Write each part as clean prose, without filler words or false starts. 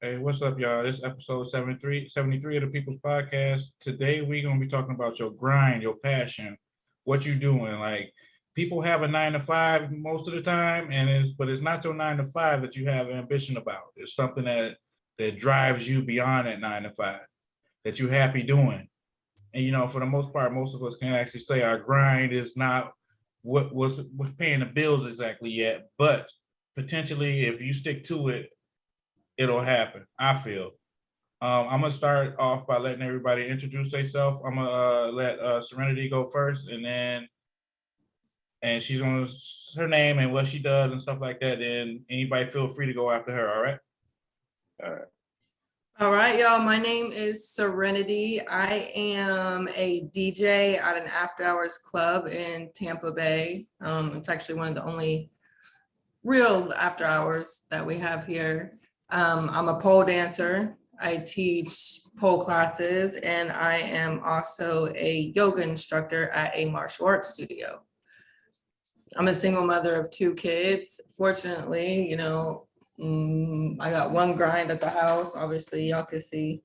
Hey, what's up, y'all? This is episode 73 of the People's Podcast. Today, we're going to be talking about your grind, your passion, what you doing. Like, people have a 9 to 5 most of the time, but it's not your 9 to 5 that you have ambition about. It's something that drives you beyond that 9 to 5 that you're happy doing. And for the most part, most of us can actually say our grind is not what's paying the bills exactly yet, but potentially, if you stick to it, it'll happen. I feel. I'm gonna start off by letting everybody introduce themselves. I'm gonna let Serenity go first, and she's gonna her name and what she does and stuff like that. Then anybody feel free to go after her. All right. All right. All right, y'all. My name is Serenity. I am a DJ at an after hours club in Tampa Bay. It's actually one of the only real after hours that we have here. I'm a pole dancer. I teach pole classes, and I am also a yoga instructor at a martial arts studio. I'm a single mother of 2 kids. Fortunately, I got one grind at the house. Obviously, y'all can see.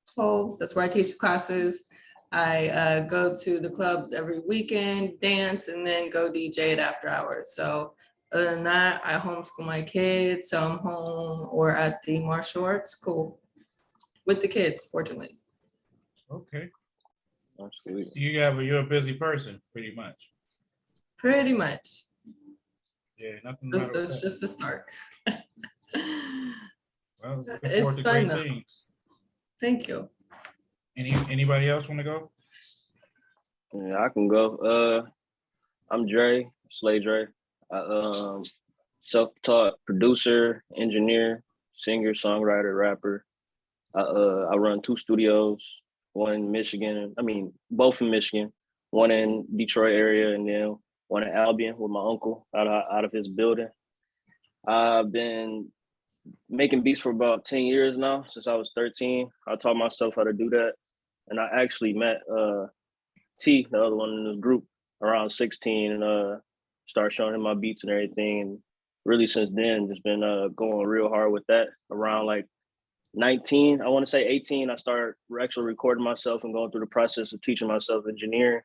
So that's where I teach classes. I go to the clubs every weekend, dance, and then go DJ at after hours. So other than that, I homeschool my kids. So I'm home or at the martial arts school with the kids, fortunately. Okay. Absolutely. So you're a busy person, pretty much. Pretty much. Yeah, nothing That's, matter with that's that. just the start. Well, look It's forward to fun great though. things. Thank you. Anybody else want to go? Yeah, I can go. I'm Dre, Slay Dre. I self-taught producer, engineer, singer, songwriter, rapper. I run 2 studios, one in Michigan. I mean, both in Michigan, one in Detroit area, and then one in Albion with my uncle out of his building. I've been making beats for about 10 years now, since I was 13. I taught myself how to do that. And I actually met T, the other one in this group, around 16, and started showing him my beats and everything. And really since then, just been going real hard with that. Around like 19, I want to say 18, I started actually recording myself and going through the process of teaching myself engineering.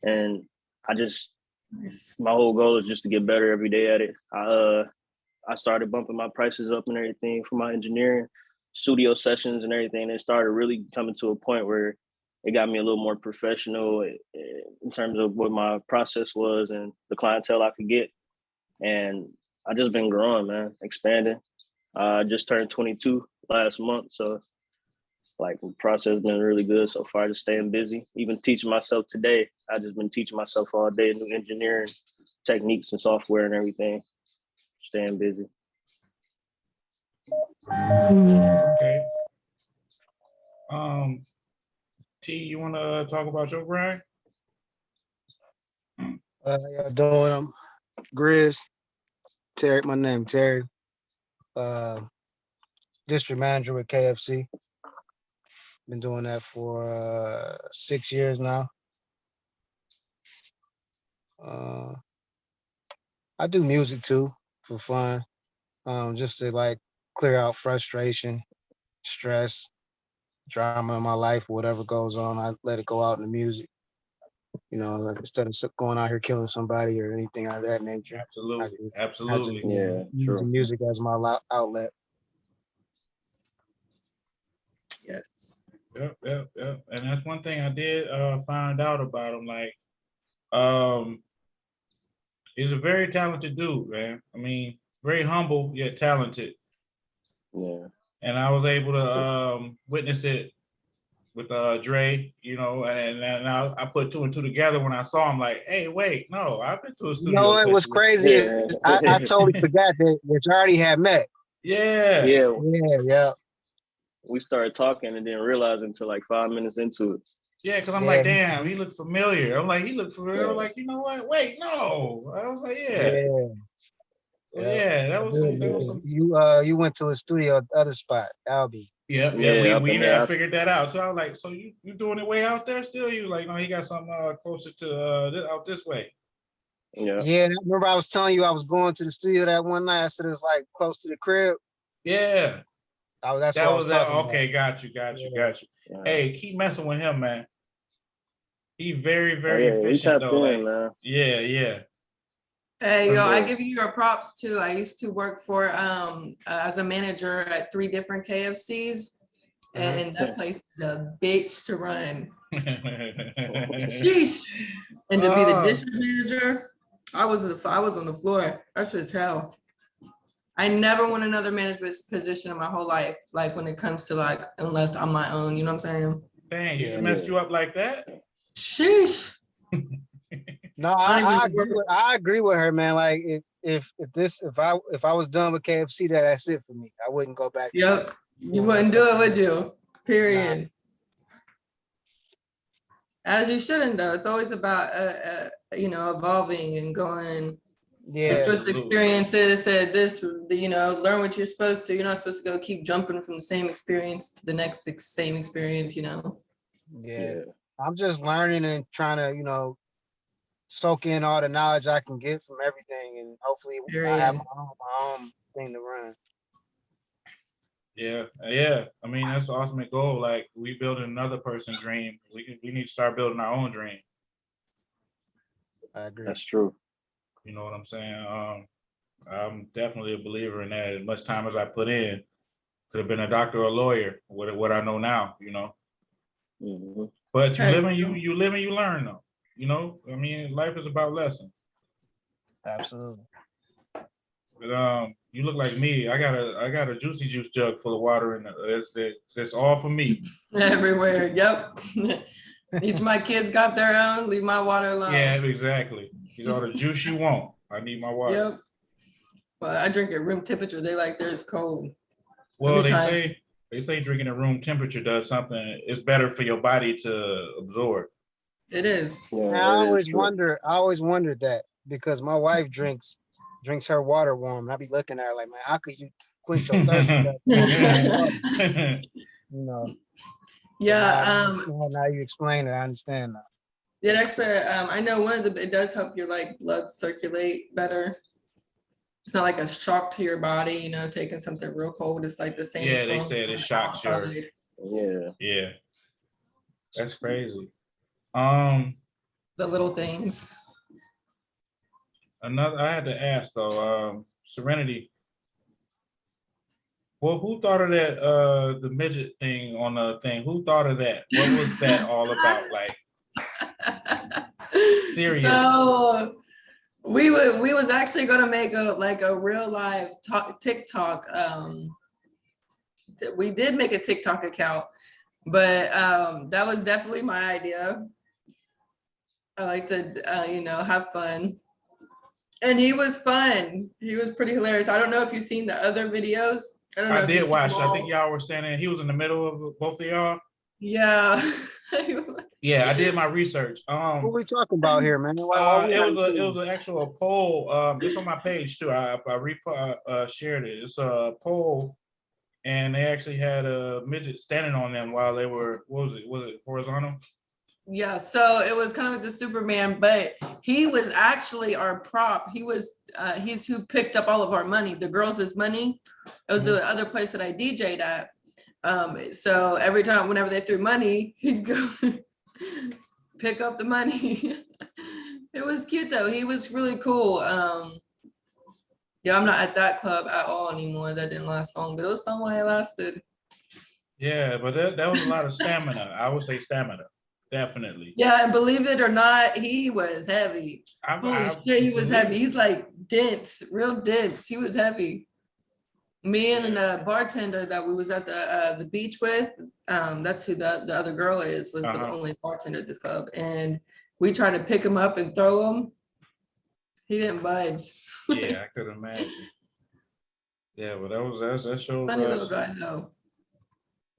And I just, Nice. my whole goal is just to get better every day at it. I started bumping my prices up and everything for my engineering, studio sessions and everything. It started really coming to a point where it got me a little more professional in terms of what my process was and the clientele I could get. And I just been growing, man, expanding. I just turned 22 last month, so like the process has been really good so far. Just staying busy, even teaching myself today. I just been teaching myself all day new engineering techniques and software and everything. Staying busy. Okay. T, you want to talk about your grind? How y'all doing? I'm Grizz. Terry, my name Terry. Uh, District manager with KFC. Been doing that for 6 years now. Uh, I do music too for fun, just to like clear out frustration, stress, drama in my life, whatever goes on. I let it go out in the music. Like, instead of going out here killing somebody or anything out of that nature. Absolutely. I just Absolutely. Yeah, use the true. music as my outlet. Yes. Yep. And that's one thing I did find out about him. Like, um, he's a very talented dude, man. I mean, very humble yet talented. Yeah. And I was able to witness it with Dre, and I put two and two together when I saw him. Like, hey, wait, no, I've been to a studio It was session. crazy. Yeah. I totally forgot that you already had met. Yeah. Yeah. Yeah. We started talking and didn't realize until like 5 minutes into it. Yeah, because I'm Yeah, like, damn, he looked familiar. I'm like, he looked familiar. I'm Yeah. like, you know what? Wait, no. I was like, yeah. yeah, So yeah. yeah, that I was did, some. man, That was 'cause some. you went to a studio at the other spot, Albie. Yeah. Yeah, We up we in even there. had figured that out. So I was like, so you doing it way out there still? You like, no, he got something closer to out this way. Yeah. Yeah, and I remember I was telling you I was going to the studio that one night. I said it was like close to the crib. Yeah. That's what That I was was that. talking Okay, about. got you. Yeah. Hey, keep messing with him, man. He very, Oh, very yeah, he efficient tapped though. in, Like, man. yeah. Hey, yo, I Yeah. give you your props too. I used to work for as a manager at 3 different KFCs, and that place is a bitch to run. Sheesh. And to be the Oh, district manager, I was on the floor. That's just hell. I never want another management position in my whole life, like when it comes to like, unless I'm my own, you know what I'm saying? dang, Yeah. you messed you up like that? Sheesh. No, I don't I even agree. I agree with her, man. Like if I was done with KFC, that's it for me. I wouldn't go back to Yep. You doing wouldn't do it, something would you? Period. As you shouldn't though. It's always about evolving and going. You're Yeah, supposed to Absolutely. experience this, said this, learn what you're supposed to. You're not supposed to go keep jumping from the same experience to the next same experience, yeah. Yeah. I'm just learning and trying to, soak in all the knowledge I can get from everything, and hopefully I have Period. my own thing to run. Yeah. I mean, that's the ultimate goal. Like, we building another person's dream. We need to start building our own dream. I agree. That's true. You know what I'm saying? I'm definitely a believer in that. As much time as I put in, could have been a doctor or a lawyer. What I know now, Hmm. But you Hey, live and you live and you learn though. I mean, life is about lessons. Absolutely. But you look like me. I got a juicy juice jug full of water in it. It's all for me. everywhere. Yep. Each of my kids got their own. Leave my water alone. Yeah, exactly. You all the juice you want. I need my water. Yep. But I drink at room temperature. They like theirs cold. Well, Let me try. they say drinking at room temperature does something. It's better for your body to absorb. It is. Yeah, And that is true. I always wondered that because my wife drinks her water warm, and I be looking at her like, man, how could you quench your thirst with that water? You know. But Yeah. now you explain it, I understand now. It actually, I know it does help your like blood circulate better. It's not like a shock to your body, taking something real cold. It's like the same. Yeah, as they from said it shocks your. outside. Yeah. Yeah, that's crazy. The little things. I had to ask though, Serenity. Well, who thought of that? The midget thing on the thing. Who thought of that? What was that all about? Like, serious. So we was actually gonna make a real live TikTok. We did make a TikTok account, but that was definitely my idea. I like to have fun. And he was fun. He was pretty hilarious. I don't know if you've seen the other videos. I don't know I if you've did seen watch. them I all. think y'all were standing. He was in the middle of both of y'all. Yeah. Yeah, I did my research. What we talking about here, man? Why we It hurting was an actual poll. It's on my page too. I shared it. It's a poll, and they actually had a midget standing on them while they were. What was it? Was it horizontal? Yeah, so it was kind of like the Superman, but he was actually our prop. He's who picked up all of our money, the girls' money. It was the other place that I DJ'd at. So every time, whenever they threw money, he'd go pick up the money. It was cute though. He was really cool. Yeah, I'm not at that club at all anymore. That didn't last long, but it was fun while it lasted. Yeah, but that was a lot of stamina. I would say stamina, definitely. Yeah, and believe it or not, he was heavy. Holy shit, he was heavy. He's like dense, real dense. He was heavy. Me and the bartender that we was at the beach with, that's who the other girl was the only bartender at this club. And we tried to pick him up and throw him. He didn't budge. Yeah, I could imagine. Yeah, but that shows Funny little guy, though.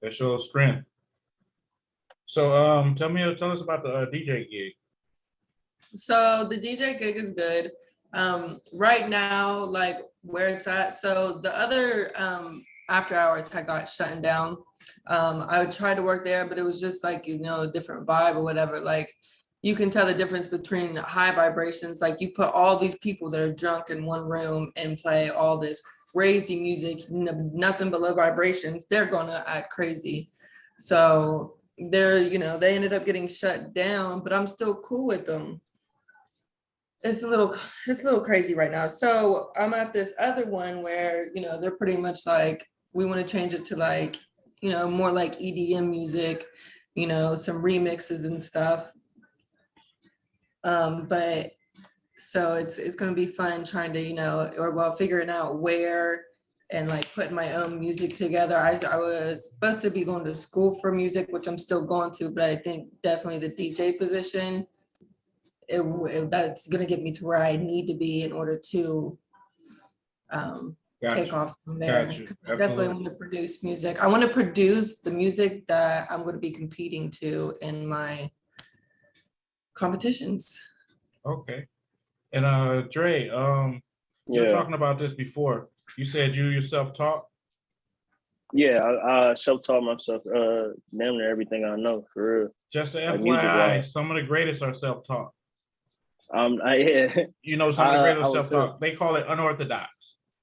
That shows strength. So tell us about the DJ gig. So the DJ gig is good. Right now, like where it's at. So the other after hours had got shut down. I would try to work there, but it was just like, a different vibe or whatever. Like you can tell the difference between high vibrations. Like you put all these people that are drunk in one room and play all this crazy music, nothing but low vibrations, they're gonna act crazy. So they're, they ended up getting shut down, but I'm still cool with them. It's a little crazy right now. So I'm at this other one where, they're pretty much like, we want to change it to like, more like EDM music, some remixes and stuff. But so it's gonna be fun trying to, figuring out where and like putting my own music together. I was supposed to be going to school for music, which I'm still going to, but I think definitely the DJ position, that's gonna get me to where I need to be in order to take Gotcha. off from there. Got you. I definitely want to produce music. I want to produce the music that I'm going to be competing to in my competitions. Okay. And Dre, you were Yeah, talking about this before. You said you yourself taught. yeah. I self-taught myself damn near everything I know for real. Just a Like FYI, music-wise. some of the greatest are self-taught. Yeah. You know, some of the I greatest would say, self-taught. They call it unorthodox,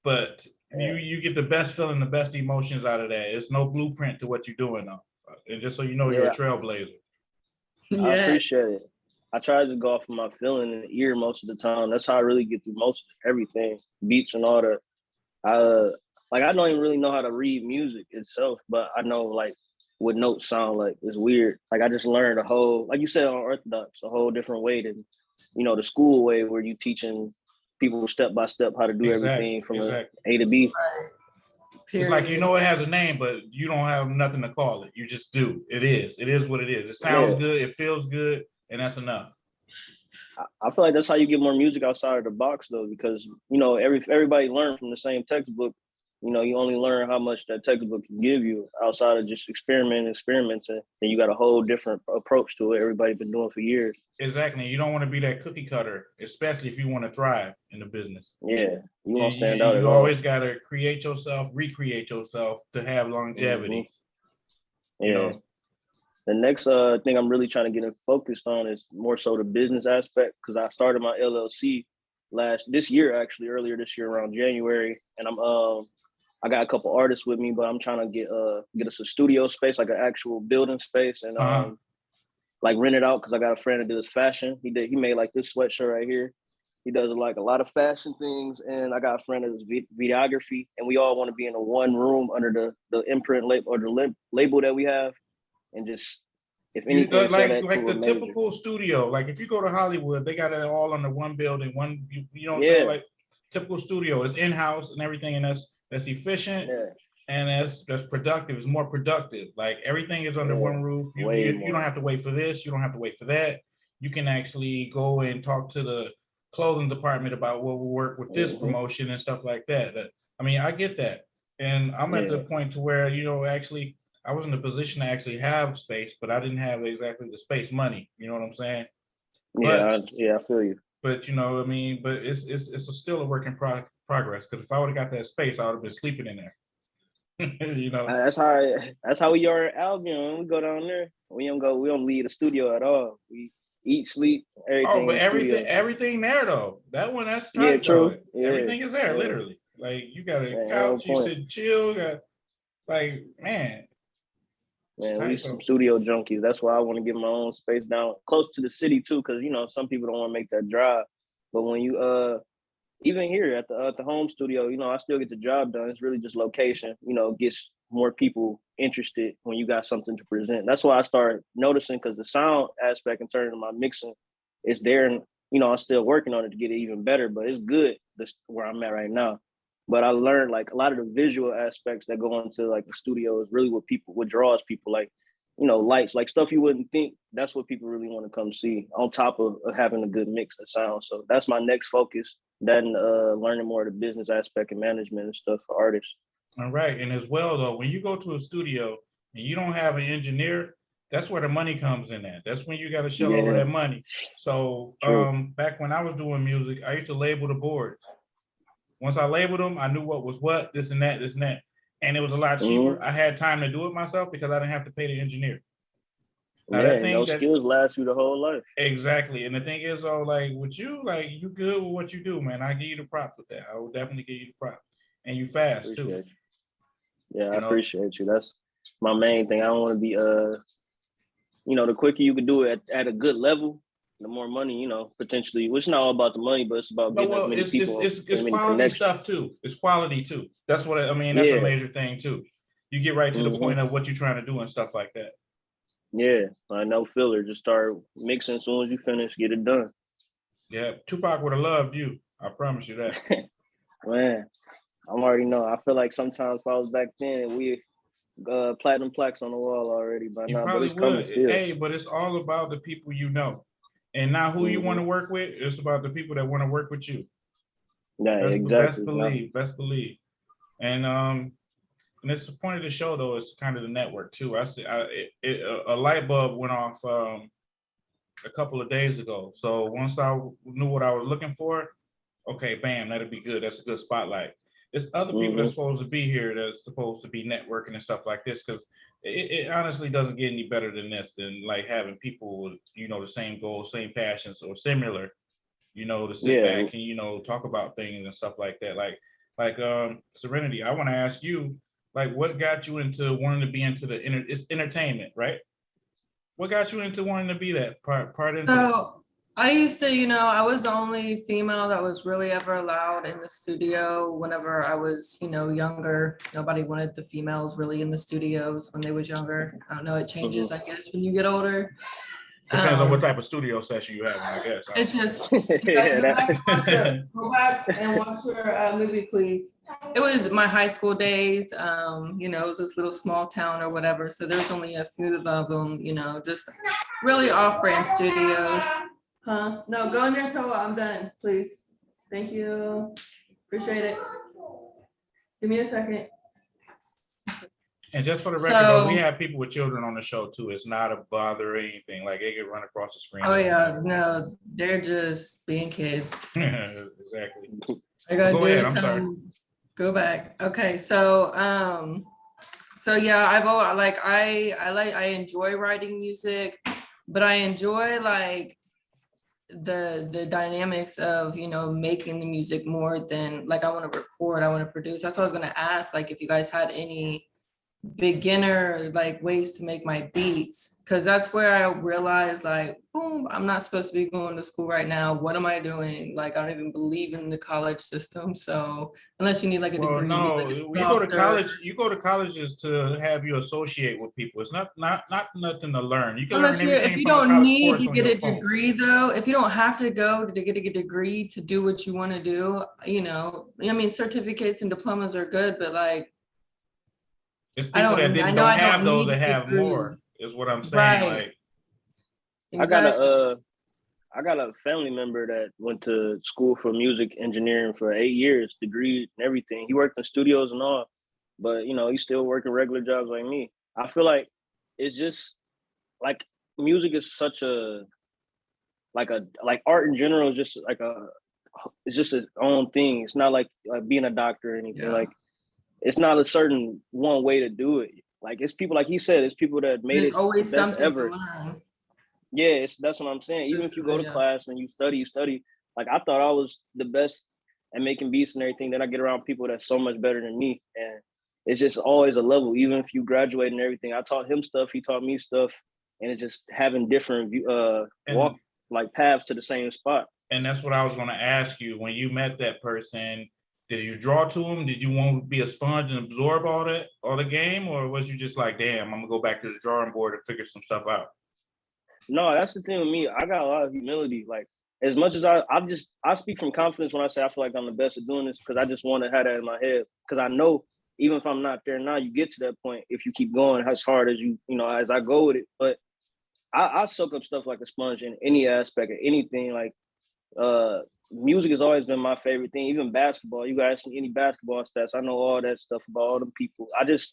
but you get the best feeling, the best emotions out of that. It's no blueprint to what you're doing though. And just so you know, you're a yeah, trailblazer. I Yeah. appreciate it. I try to go off of my feeling in the ear most of the time. That's how I really get through most of everything, beats and all that. I don't even really know how to read music itself, but I know like what notes sound like. It's weird. Like I just learned a whole, like you said on Orthodox, a whole different way than, the school way where you teaching people step by step how to do everything from Exactly. A to B. It's like, you Period. know, it has a name, but you don't have nothing to call it. You just do. It is. It is what it is. It sounds Yeah. good. It feels good. And that's enough. I feel like that's how you get more music outside of the box though, because everybody learned from the same textbook. You only learn how much that textbook can give you outside of just experimenting, and you got a whole different approach to it. Everybody's been doing for years. Exactly. You don't want to be that cookie cutter, especially if you want to thrive in the business. Yeah, you You, won't stand out at you all. always got to create yourself, recreate yourself to have longevity. You Yeah. know, The next thing I'm really trying to get focused on is more so the business aspect, because I started my LLC earlier this year around January, and I got a couple artists with me, but I'm trying to get us a studio space, like an actual building space, and like rent it out because I got a friend that does fashion. He made like this sweatshirt right here. He does like a lot of fashion things, and I got a friend that does videography, and we all want to be in a one room under the imprint label or the label that we have, and just if anything, like say that like to the a major. typical studio. Like if you go to Hollywood, they got it all under one building. You know what I'm Yeah. saying? Like typical studio is in-house and everything, and that's efficient. Yeah. And that's productive. It's more productive. Like everything is under Yeah, one roof. You way don't have to wait for this. You don't have to wait for that. You can actually go and talk to the clothing department about what will work with this promotion and stuff like that. I mean, I get that. And I'm at the point to where, actually I was in a position to actually have space, but I didn't have exactly the space money. You know what I'm saying? Yeah, I feel you. But I mean, but it's still a work in progress. Because if I would have got that space, I would have been sleeping in there. That's how we are at Albion. When we go down there, we don't leave the studio at all. We eat, sleep, everything. Oh, but everything there though. That one, that's tight. Yeah, true. Though. Everything is there, literally. Like you got a couch, you sit chill. Like man, we some studio junkies. That's why I want to get my own space down close to the city too, because some people don't want to make that drive. But when you even here at the home studio, I still get the job done. It's really just location, gets more people interested when you got something to present. That's why I started noticing, because the sound aspect in terms of my mixing is there, and I'm still working on it to get it even better, but it's good where I'm at right now. But I learned like a lot of the visual aspects that go into like the studio is really what draws people, like lights, like stuff you wouldn't think. That's what people really want to come see, on top of having a good mix of sound. So that's my next focus. Then learning more of the business aspect and management and stuff for artists. All right. And as well though, when you go to a studio and you don't have an engineer, that's where the money comes in at. That's when you got to shell over that money. So back when I was doing music, I used to label the boards. Once I labeled them, I knew what was what, this and that. And it was a lot cheaper. I had time to do it myself because I didn't have to pay the engineer. Now Yeah, that and thing those that skills last you the whole life. exactly, and the thing is, oh, like with you, like you good with what you do, man. I give you the props with that. I will definitely give you the props, and you fast too. Appreciate you. Yeah, I You know, appreciate you. That's my main thing. I don't want to be the quicker you can do it at a good level, the more money, potentially. Which is not all about the money, but it's about no, getting as well, many people it's and many quality connections. stuff too. It's quality too. That's what I mean. That's a Yeah. major thing too. You get right to the Hmm. point of what you're trying to do and stuff like that. Yeah. I know filler. Just start mixing as soon as you finish, get it done. Yeah, Tupac would have loved you. I promise you that. Man, I already know. I feel like sometimes if I was back then, we platinum plaques on the wall already by You now, but probably it's coming would. still. Hey, but it's all about the people you know, and not who you want Hmm. to work with. It's about the people that want to work with you. Yeah, That's the best exactly. believe. Best believe. And it's the point of the show though. It's kind of the network too. I see. A light bulb went off a couple of days ago. So once I knew what I was looking for, okay, bam, that'd be good. That's a good spotlight. There's other people Hmm. that's supposed to be here that's supposed to be networking and stuff like this because it honestly doesn't get any better than this than like having people with, the same goals, same passions or similar, to sit Yeah. back and, talk about things and stuff like that. Like Serenity, I want to ask you, like what got you into wanting to be into it's entertainment, right? What got you into wanting to be that part into that? So I used to, I was the only female that was really ever allowed in the studio whenever I was, younger. Nobody wanted the females really in the studios when they was younger. I don't know, it changes, I guess, when you get older. Depends on what Um, type of studio session you having, I guess. it's just, Yeah, go back and watch your movie, please. It was my high school days, it was this little small town or whatever, so there's only a few of them, just really off-brand studios. Huh? No, go in there until I'm done, please. Thank you. Appreciate it. Give me a second. And just for the record, though, we So, have people with children on the show too. It's not a bother or anything. Like they can run across the screen. oh yeah, no, they're just being kids. Exactly. I gotta Go do ahead. is I'm tell sorry. them, go back. Okay, so yeah, I enjoy writing music, but I enjoy like the dynamics of making the music more than like I want to record, I want to produce. That's what I was gonna ask, like if you guys had any beginner like ways to make my beats, because that's where I realized like, boom, I'm not supposed to be going to school right now. What am I doing? Like I don't even believe in the college system. So unless you need like a Well, degree to be like no, a you go to doctor, college. You go to colleges to have you associate with people. It's not nothing to learn. You can learn if everything you from a don't college need course to on get your a phone. degree though, if you don't have to go to get a degree to do what you want to do, I mean certificates and diplomas are good, but like It's people that I didn't know don't I have don't those need that a have degree. more. Is what I'm saying. Right. Like I got Exactly. a family member that went to school for music engineering for 8 years, degree and everything. He worked in studios and all, but he's still working regular jobs like me. I feel like it's just like music is such a like art in general is just like it's just its own thing. It's not like being a doctor or anything. Yeah. Like it's not a certain one way to do it. Like it's people, like he said, it's people that made There's it the always best something to ever. learn. Yeah, that's what I'm saying. Even if you go to Yeah. class and you study, like I thought I was the best at making beats and everything. Then I get around people that's so much better than me. And it's just always a level, even if you graduate and everything. I taught him stuff, he taught me stuff, and it's just having different walk and like paths to the same spot. and that's what I was going to ask you. When you met that person, did you draw to them? Did you want to be a sponge and absorb all the game, or was you just like, damn, I'm gonna go back to the drawing board and figure some stuff out? No, that's the thing with me. I got a lot of humility. Like as much as I speak from confidence when I say I feel like I'm the best at doing this because I just want to have that in my head. Because I know even if I'm not there now, you get to that point if you keep going as hard as as I go with it. But I soak up stuff like a sponge in any aspect of anything. Like music has always been my favorite thing. Even basketball. You guys see any basketball stats? I know all that stuff about all them people.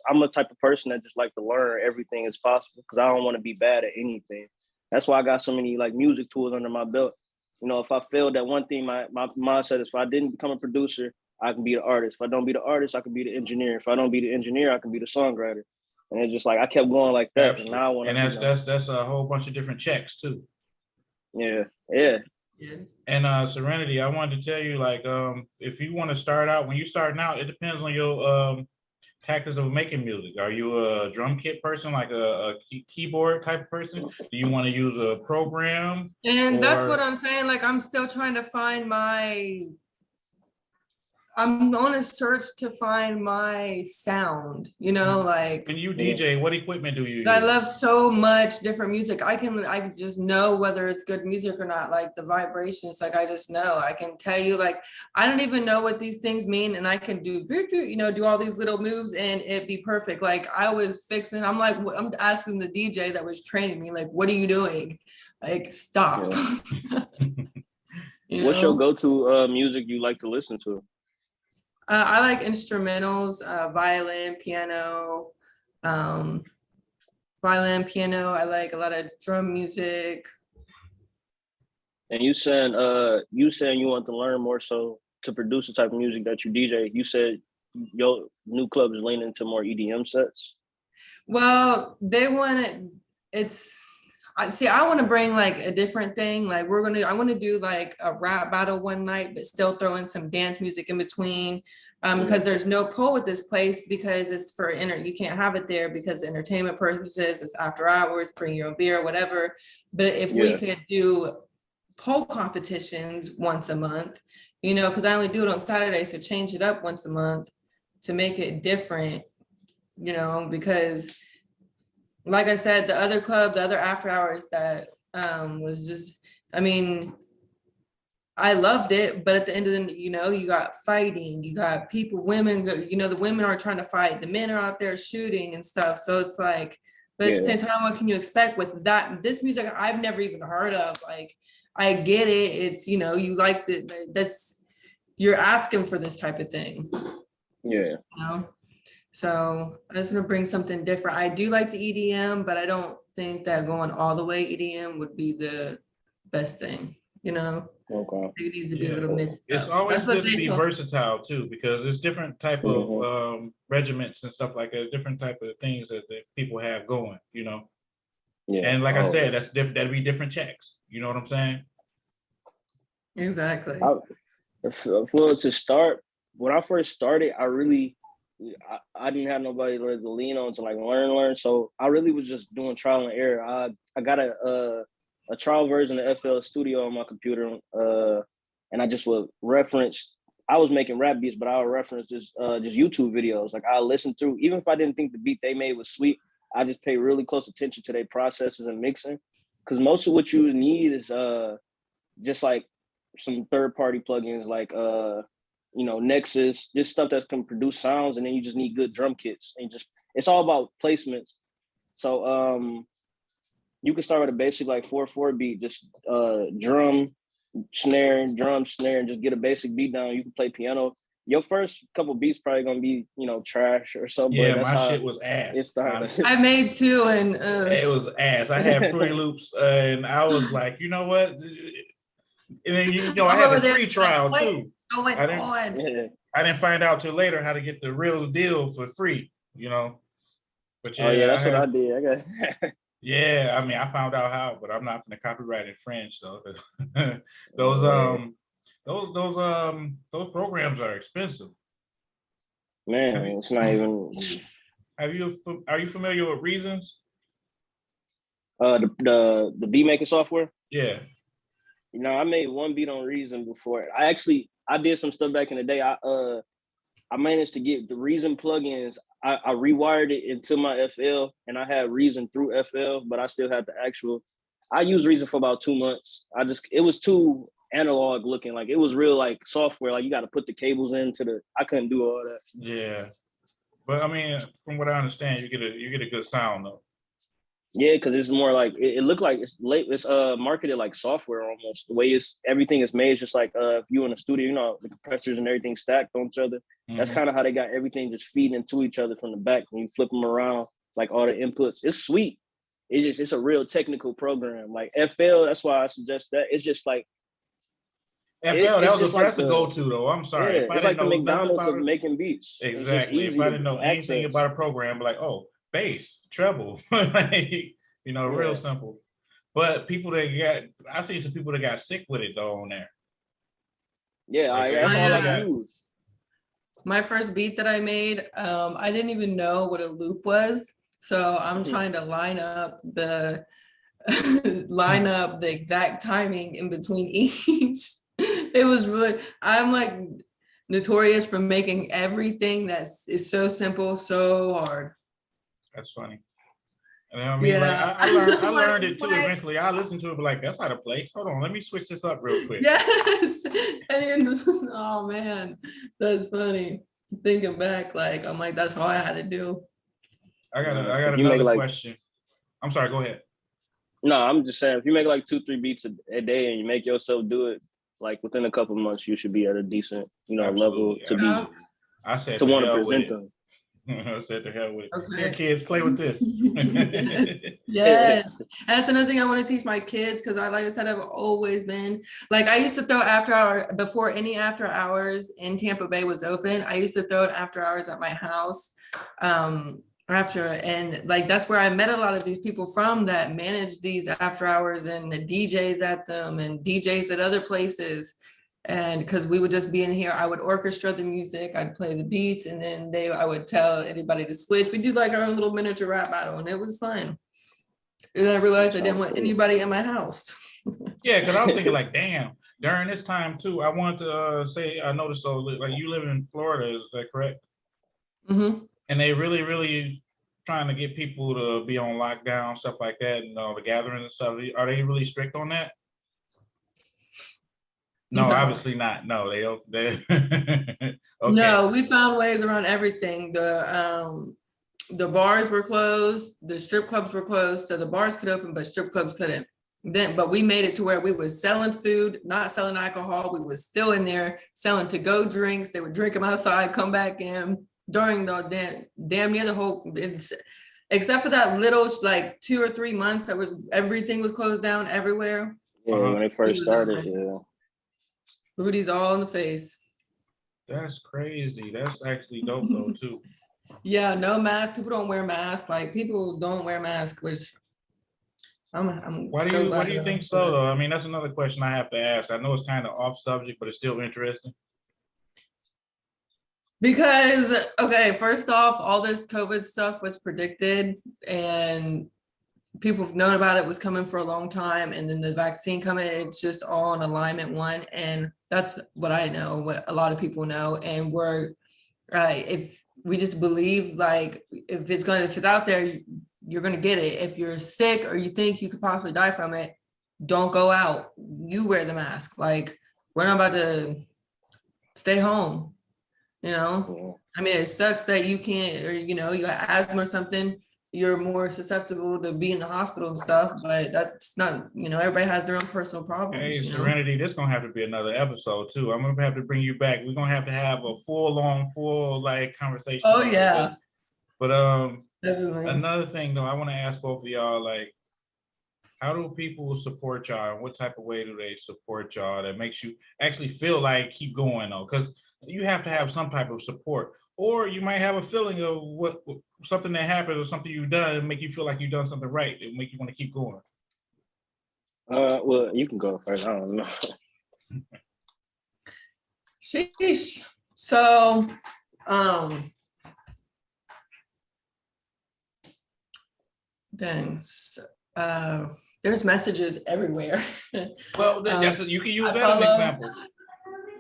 I'm a type of person that just like to learn everything as possible because I don't want to be bad at anything. That's why I got so many like music tools under my belt. If I failed at one thing, my mindset is if I didn't become a producer, I can be the artist. If I don't be the artist, I can be the engineer. If I don't be the engineer, I can be the songwriter. And it's just like I kept going like that, and Absolutely. now I want And to, that's a whole bunch of different checks too. yeah. Yeah. And Serenity, I wanted to tell you, like, if you want to start out, when you're starting out, it depends on your tactics of making music. Are you a drum kit person, like a keyboard type of person? Do you want to use a program? And that's what Or- I'm saying. Like, I'm still trying to find I'm on a search to find my sound, like. When you DJ, what equipment do you use? I love so much different music. I can just know whether it's good music or not. Like the vibrations, like I just know. I can tell you, like, I don't even know what these things mean, and I can do all these little moves and it be perfect. Like I was fixing, I'm asking the DJ that was training me, like, what are you doing? Like, stop. What's your go-to music you like to listen to? I like instrumentals, violin, piano, violin, piano. I like a lot of drum music. And you saying you want to learn more so to produce the type of music that you DJ. You said your new club is leaning into more EDM sets. Well, they want it. I want to bring like a different thing. Like I want to do like a rap battle one night, but still throw in some dance music in between. Because there's no pole at this place because it's for you can't have it there because entertainment purposes, it's after hours, bring your own beer, whatever. But if we could do pole competitions once a month, because I only do it on Saturday, so change it up once a month to make it different, because like I said, the other club, the other after hours that was just, I loved it, but at the end of the, you got fighting, you got people, women, the women are trying to fight, the men are out there shooting and stuff. So it's like, but at the same time, what can you expect with this music I've never even heard of? Like, I get it. It's, you like you're asking for this type of thing. Yeah. So I just want to bring something different. I do like the EDM, but I don't think that going all the way EDM would be the best thing, Okay. It needs to be a little mixed up. It's always That's what good to they be told- versatile too, because there's different type of regiments and stuff like that, different type of things that people have going, Yeah. And like I said, that's different. That'd be different checks. You know what I'm saying? Exactly. To start, when I first started, I didn't have nobody to lean on to like learn. So I really was just doing trial and error. I got a trial version of FL Studio on my computer, and I just would reference. I was making rap beats, but I would reference just YouTube videos. Like I listened through, even if I didn't think the beat they made was sweet, I just pay really close attention to their processes and mixing, because most of what you need is just like some third-party plugins like Nexus, just stuff that can produce sounds, and then you just need good drum kits, and it's all about placements. So you can start with a basic like 4/4 beat, just drum, snare, and just get a basic beat down. You can play piano. Your first couple beats probably gonna be trash or something. Yeah, but that's my shit was ass. it started. honestly. I made two, and It was ass. I had Fruity Loops, and I was like, you know what? And then I had a free trial too. going I didn't- on. Yeah. I didn't find out till later how to get the real deal for free. But Oh yeah, that's what I did. I got. Yeah, I found out how, but I'm not gonna copyright infringe though. Those programs are expensive. Man, it's not even. Are you familiar with Reasons? The beat making software. Yeah. I made one beat on Reason before. I did some stuff back in the day. I managed to get the Reason plugins. I rewired it into my FL, and I had Reason through FL, but I still had the actual. I used Reason for about 2 months. It was too analog looking. Like it was real like software. Like you got to put the cables into I couldn't do all that. Yeah, but from what I understand, you get a good sound though. Yeah, because it's more like it looked like it's marketed like software almost. The way everything is made is just like if you in a studio, the compressors and everything stacked on each other. Mm-hmm. That's kind of how they got everything just feeding into each other from the back when you flip them around, like all the inputs. It's sweet. It's a real technical program. Like FL, that's why I suggest that. It's just like FL, that's the go-to though. I'm sorry. Yeah, it's like the McDonald's of making beats. Exactly. If I didn't know anything about a program, like, oh, bass, treble, like, you know, real Yeah. simple. But people that I see some people that got sick with it though on there. Yeah, Like, that's all I yeah. use. My first beat that I made, I didn't even know what a loop was. So I'm Mhm. trying to line up the exact timing in between each. It was really, I'm like notorious for making everything is so simple, so hard. That's funny. And I mean, like Yeah. I Like, learned it too. what? Eventually, I listened to it, but like that's out of place. Hold on, let me switch this up real quick. Yes. And then, oh man, that's funny. Thinking back, like I'm like, that's all I had to do. I got If you make another like, question. I'm sorry. Go ahead. no, I'm just saying, if you make like 2-3 beats a day and you make yourself do it, like within a couple months, you should be at a decent, level Absolutely, to Yeah. be I said to to want to hell with present it. them. I said to hell with it. Okay. Here, kids, play with this. Yes. Yes. And that's another thing I want to teach my kids because like I said, I've always been like I used to throw after hour before any after hours in Tampa Bay was open. I used to throw it after hours at my house. And like that's where I met a lot of these people from that manage these after hours and the DJs at them and DJs at other places. And because we would just be in here, I would orchestra the music, I'd play the beats, and then I would tell anybody to switch. We do like our own little miniature rap battle, and it was fun. And I realized I didn't want anybody in my house. Yeah, because I was thinking like, damn, during this time too, I want to say I noticed though, like you live in Florida, is that correct? Mm-hmm. And they really, really trying to get people to be on lockdown, stuff like that, and the gatherings and stuff. Are they really strict on that? No, No. obviously not. No, they don't. Okay. No, we found ways around everything. The bars were closed, the strip clubs were closed, so the bars could open, but strip clubs couldn't. But we made it to where we was selling food, not selling alcohol. We was still in there selling to-go drinks. They would drink them outside, come back in during the damn near the whole, except for that little like 2 or 3 months that was everything was closed down everywhere. Yeah, when it first started, yeah. Rudy's all in the face. That's crazy. That's actually dope though too. Yeah, no mask. People don't wear masks. Like people don't wear masks, which I'm Why so glad do you of, think so though? I mean, that's another question I have to ask. I know it's kind of off subject, but it's still interesting. Because, okay, first off, all this COVID stuff was predicted and people have known about it, was coming for a long time. And then the vaccine coming, it's just all in alignment one. And that's what I know, what a lot of people know. And if we just believe like, if it's out there, you're going to get it. If you're sick or you think you could possibly die from it, don't go out. You wear the mask. Like, we're not about to stay home. I mean, it sucks that you can't, or you got asthma or something, you're more susceptible to be in the hospital and stuff, but that's not, everybody has their own personal problems. Hey, Serenity, this gonna have to be another episode too. I'm gonna have to bring you back. We're gonna have to have a full like conversation. Oh yeah. But Definitely. another thing though, I want to ask both of y'all, like, how do people support y'all and what type of way do they support y'all that makes you actually feel like keep going though? Because you have to have some type of support, or you might have a feeling of what something that happened or something you've done and make you feel like you've done something right and make you want to keep going. Well, you can go first. I don't know. Sheesh. So, dang. There's messages everywhere. Well, you can use that as an example.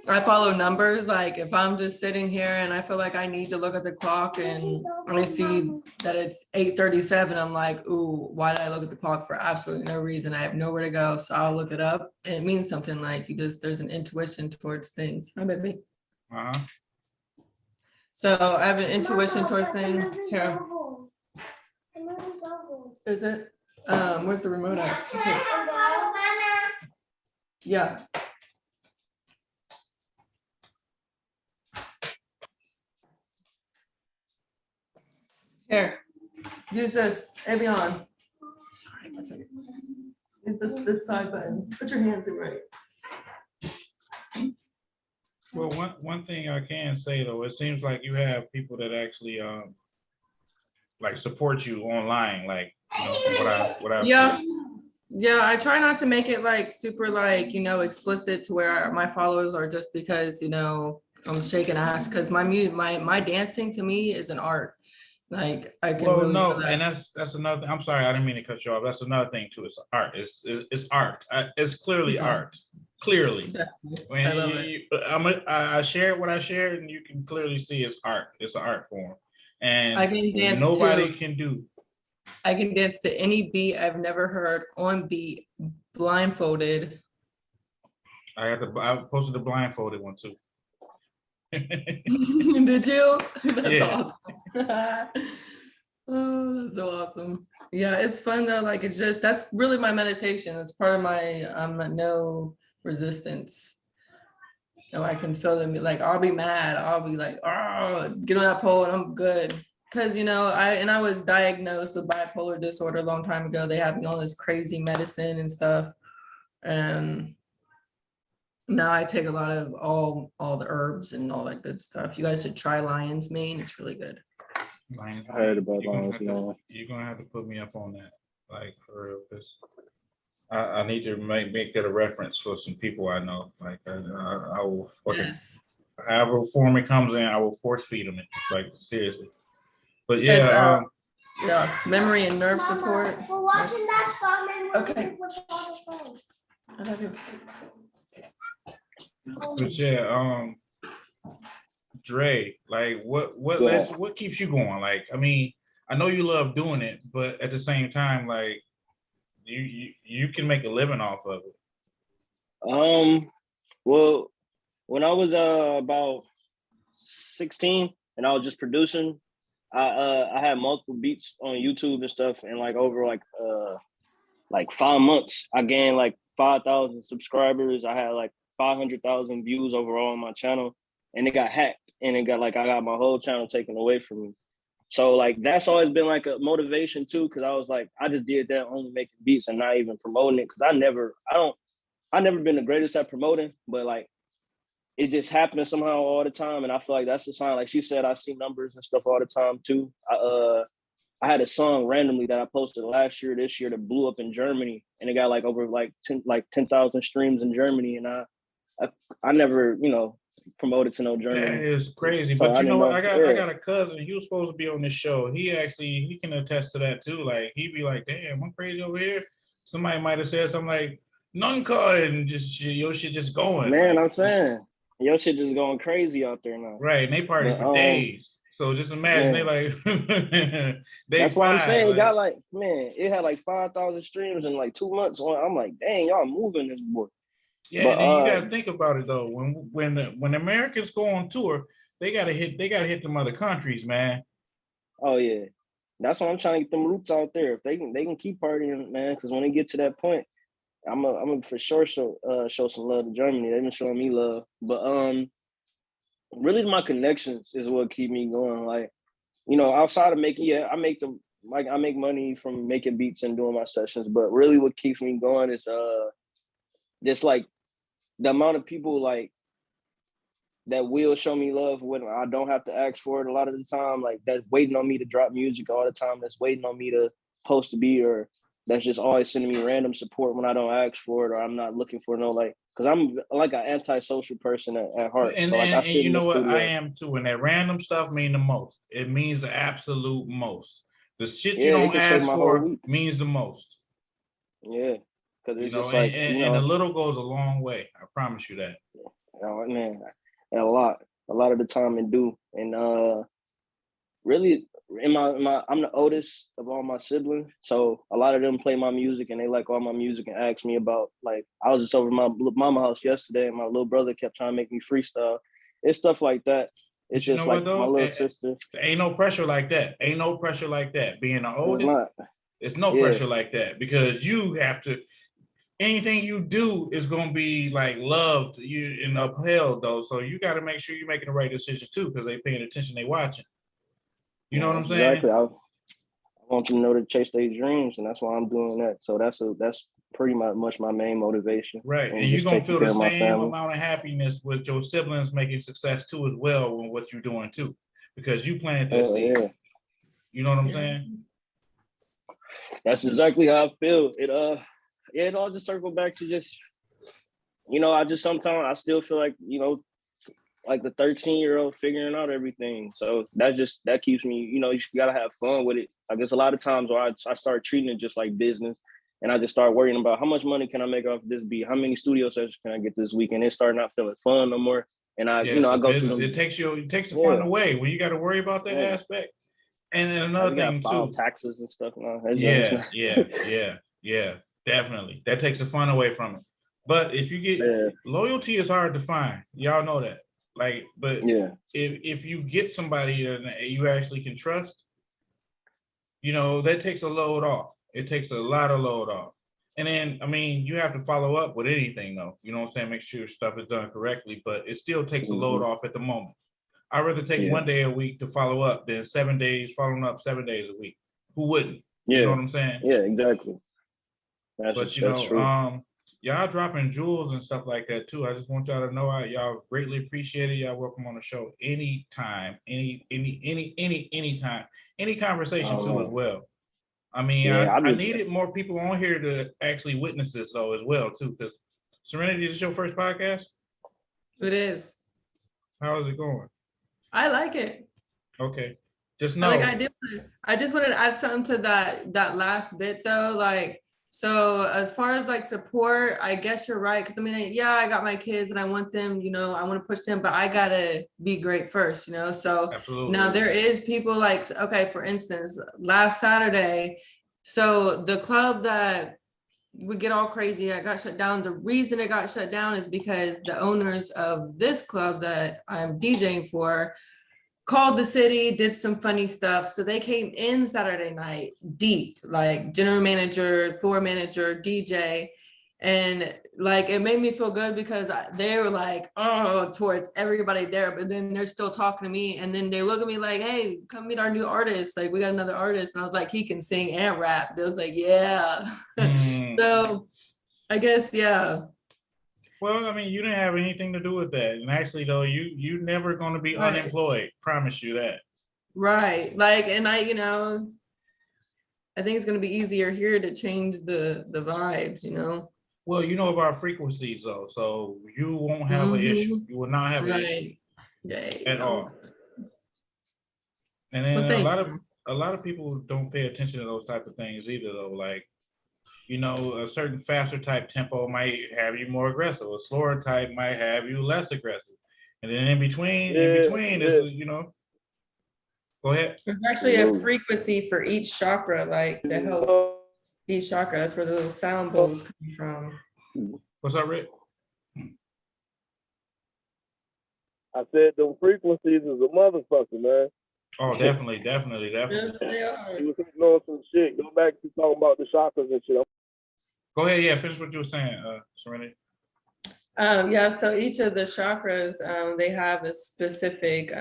I follow numbers. Like if I'm just sitting here and I feel like I need to look at the clock and I see that it's 8:37, I'm like, ooh, why did I look at the clock for absolutely no reason? I have nowhere to go. So I'll look it up. And it means something, like there's an intuition towards things. Hi, baby. So I have an intuition towards things. Here. Is it? Where's the remote at? Okay. Yeah. Here, use this, Evian. Sorry, one second. Use this side button. Put your hands in right. Well, one thing I can say though, it seems like you have people that actually like support you online, like what I Yeah. Yeah, I try not to make it like super like, explicit to where my followers are just because, I'm shaking ass because my dancing to me is an art. Like I can Well, really feel no, and that. that's another. I'm sorry, I didn't mean to cut you off. That's another thing too. It's art. It's art. It's clearly Yeah, art. Clearly, definitely. when I love it. I shared what I shared, and you can clearly see it's art. It's an art form, I and can dance nobody to can do. I can dance to any beat I've never heard on beat, blindfolded. I posted the blindfolded one too. Did you? That's Yeah. awesome. Oh, that's so awesome. Yeah, it's fun though. Like it's just that's really my meditation. It's part of my no resistance. And I can feel them like I'll be mad. I'll be like, oh, get on that pole and I'm good. Cause I was diagnosed with bipolar disorder a long time ago. They had me on this crazy medicine and stuff. And now I take a lot of all the herbs and all that good stuff. You guys should try lion's mane. It's really good. Lion's I heard Mane. about You're gonna Lion's have Mane. you're gonna have to put me up on that, like for real. 'Cause I need to make that a reference for some people I know. Like I will fucking Yes. however form it comes in, I will force feed them it. Like seriously. But It's yeah, yeah, memory and nerve support. We're watching that phone and we're Okay. gonna push all the phones. I love you. but yeah, Dre, like Yeah. what keeps you going? Like, I mean, I know you love doing it, but at the same time, like you can make a living off of it. Well, when I was about 16 and I was just producing, I had multiple beats on YouTube and stuff, and like over like 5 months, I gained like 5,000 subscribers. I had like 500,000 views overall on my channel, and it got hacked, and it got like I got my whole channel taken away from me. So like that's always been like a motivation too, because I was like I just did that only making beats and not even promoting it, because I never been the greatest at promoting, but like it just happened somehow all the time, and I feel like that's a sign. Like she said, I see numbers and stuff all the time too. I had a song randomly that I posted last year, this year, that blew up in Germany, and it got like over like 10,000 streams in Germany, and I never promoted to no That German. is crazy. So But I you know didn't what? know. I Yeah. got a cousin. He was supposed to be on this show. He can attest to that too. Like he'd be like, damn, I'm crazy over here. Somebody might have said something like none card and just your shit just going. Man, Like, I'm saying your shit just going crazy out there now. right. And they party But for days. So just imagine they man, like day that's why I'm 5. saying it Like, got like, man, it had like 5,000 streams in like 2 months. I'm like, dang, y'all moving this boy. yeah, But and then you gotta think about it though. When Americans go on tour, they gotta hit them other countries, man. oh yeah, that's why I'm trying to get them roots out there. If they can keep partying, man, because when they get to that point, I'm a for sure show some love to Germany. They've been showing me love, but really my connections is what keep me going. Like, outside of making, yeah, I make money from making beats and doing my sessions, but really what keeps me going is just like the amount of people like that will show me love when I don't have to ask for it a lot of the time, like that's waiting on me to drop music all the time, that's waiting on me to post a beat, or that's just always sending me random support when I don't ask for it, or I'm not looking for no, like, because I'm like an antisocial person at heart. And, So like I and sit you in the know what? I studio. am too. And that random stuff mean the most. It means the absolute most. The shit you Yeah, it don't can save ask my whole for week. means the most. Yeah. Because You it's know, just like, and a little goes a long way. I promise you that. man, a lot of the time it do. And really in my I'm the oldest of all my siblings, so a lot of them play my music and they like all my music and ask me about, like, I was just over my mama house yesterday and my little brother kept trying to make me freestyle. It's stuff like that. It's But you know just what like my though? little sister. There ain't no pressure like that. Ain't no pressure like that. Being the It's oldest, not. it's no Yeah. pressure like that because you have to. Anything you do is gonna be like loved you and upheld though. So you got to make sure you're making the right decision too because they paying attention, they watching. You know what I'm saying? Exactly. I want them to know to chase their dreams, and that's why I'm doing that. So that's pretty much my main motivation. Right. And you're just gonna taking feel care the of my same family. amount of happiness with your siblings making success too as well with what you're doing too. Because you planted that seed. Yeah. You know what I'm Yeah. saying? That's exactly how I feel. It all just circle back to just, I just sometimes I still feel like, like the 13-year-old figuring out everything. So that keeps me, you gotta have fun with it. I guess a lot of times where I start treating it just like business, and I just start worrying about how much money can I make off this beat? How many studio sessions can I get this week? And it started not feeling fun no more. And I So go through business, them. it takes the Yeah. fun away when you got to worry about that Yeah. aspect. And then I another just gotta thing file too. taxes and stuff now. Yeah, definitely. That takes the fun away from it. But if you get Yeah. loyalty is hard to find. Y'all know that. Like, but Yeah. if you get somebody that you actually can trust, that takes a load off. It takes a lot of load off. And then, I mean, you have to follow up with anything though. You know what I'm saying? Make sure stuff is done correctly, but it still takes a load off at the moment. I'd rather take Yeah. 1 day a week to follow up than 7 days following up 7 days a week. Who wouldn't? Yeah. You know what I'm saying? Yeah, exactly. But That's true. y'all dropping jewels and stuff like that too. I just want y'all to know y'all greatly appreciate it. Y'all welcome on the show anytime, anytime, any conversation too as well. I mean, Yeah, I needed more people on here to actually witness this though as well too. Because Serenity, this is your first podcast. It is. How is it going? I like it. Okay, just know. I just wanted to add something to that last bit though. Like, so as far as like support, I guess you're right. Cause I mean, yeah, I got my kids and I want them, I want to push them, but I gotta be great first, So Absolutely. now there is people like, okay, for instance, last Saturday, so the club that would get all crazy, I got shut down. The reason it got shut down is because the owners of this club that I'm DJing for called the city, did some funny stuff. So they came in Saturday night deep, like general manager, floor manager, DJ. And like, it made me feel good because they were like, oh, towards everybody there, but then they're still talking to me. And then they look at me like, hey, come meet our new artist. Like, we got another artist. And I was like, he can sing and rap. They was like, yeah. So I guess, yeah. Well, I mean, you didn't have anything to do with that. And actually, though, you never going to be unemployed. Promise you that. Right. Like, and I think it's going to be easier here to change the vibes, Well, you know about frequencies, though, so you won't have an issue. You will not have an issue at all. And then a lot of people don't pay attention to those type of things either, though. Like, a certain faster type tempo might have you more aggressive. A slower type might have you less aggressive. And then in between is, go ahead. There's actually a frequency for each chakra, like to help each chakra. That's where the little sound bowls come from. What's up, Rick? I said them frequencies is a motherfucker, man. Oh, definitely. Yes, they are. You was hitting on some shit. Go back to talking about the chakras and shit. Go ahead, yeah, finish what you were saying, Serenity. Yeah, so each of the chakras, they have a specific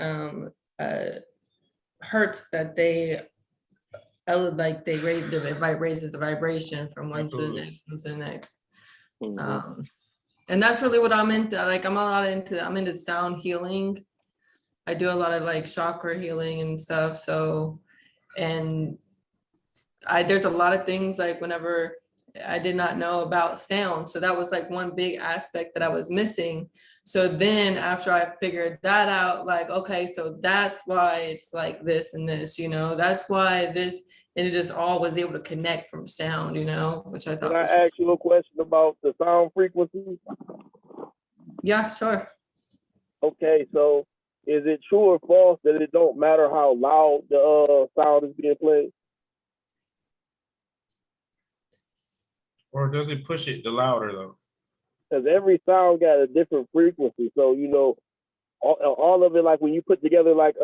hertz that they like they rate it raises the vibration from one to the next and to the next. And that's really what I'm into. Like I'm into sound healing. I do a lot of like chakra healing and stuff. So, and there's a lot of things like whenever I did not know about sound. So that was like one big aspect that I was missing. So then after I figured that out, like, okay, so that's why it's like this and this, that's why this, and it just all was able to connect from sound, which I thought. Can I ask you a question about the sound frequencies? Yeah, sure. Okay, so is it true or false that it don't matter how loud the sound is being played? Or does it push it the louder though? Because every sound got a different frequency. So, all of it, like when you put together, like,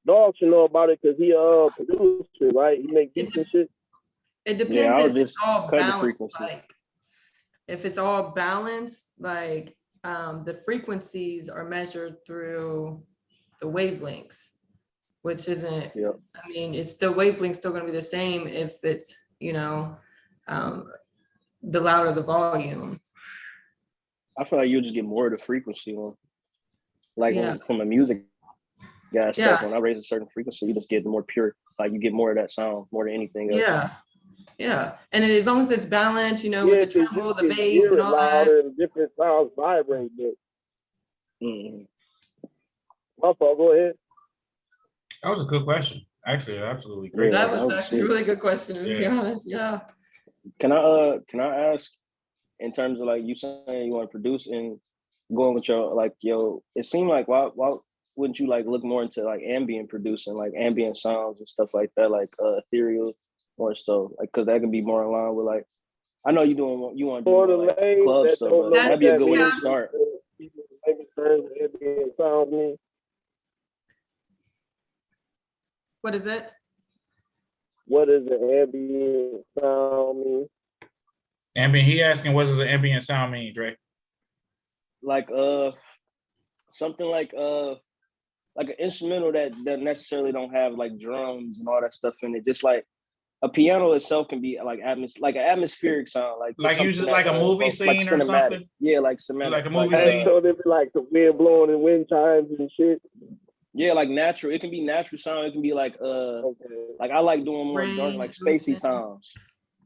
Dog should know about it because he producer, right? He make beats and shit. It depends if it's all balanced. Like, if it's all balanced, like, the frequencies are measured through the wavelengths, which isn't, I mean, it's the wavelength still going to be the same if it's, the louder the volume. I feel like you'll just get more of the frequency one, like from a music gas Yeah. stuff. When I raise a certain frequency, you just get more pure. Like you get more of that sound more than anything else. Yeah. Yeah. And then as long as it's balanced, you know, Yeah, with the 'cause you treble, the can bass hear and it all that. louder and different sounds vibrate. But Mhm. my fault. Go ahead. That was a good question. Actually, absolutely great. Yeah. That was that was actually a sweet. really good question, to be Yeah. honest. Yeah. Can I ask in terms of like you saying you want to produce and going with your like it seemed like why wouldn't you like look more into like ambient producing, like ambient sounds and stuff like that, like ethereal or stuff, like because that can be more in line with like I know you want to do For the more like lanes club that stuff, don't but know that'd what be a that good way to means, start. maybe terms of ambient sound mean. What is it? What does an ambient sound mean? Ambient, he asking what does an ambient sound mean, Dre? Like something like an instrumental that necessarily don't have like drums and all that stuff in it. Just like a piano itself can be like like an atmospheric sound, like just Like something usually that, like a movie like scene or cinematic. something? Yeah, like cinematic. Like a movie like, scene? So it'd be like the wind blowing and wind chimes and shit. Yeah, like natural. It can be natural sound. It can be like Okay. like I like doing more dark, Rain, like spacey ocean. sounds.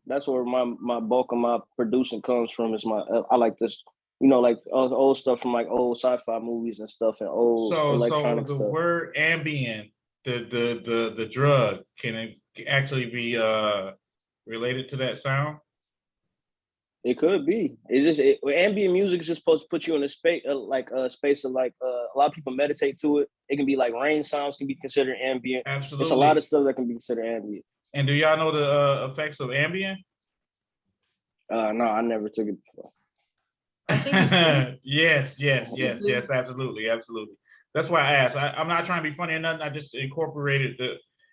That's where my bulk of my producing comes from. Is my I like this, like old stuff from like old sci-fi movies and stuff and old So electronic the stuff. word ambient, the drug, can it actually be related to that sound? It could be. It's just ambient music is just supposed to put you in a space, space of like a lot of people meditate to it. It can be like rain sounds can be considered ambient. Absolutely. It's a lot of stuff that can be considered ambient. And do y'all know the effects of ambient? No, I never took it before. I think you should. Yes, absolutely. That's why I asked. I'm not trying to be funny or nothing. I just incorporated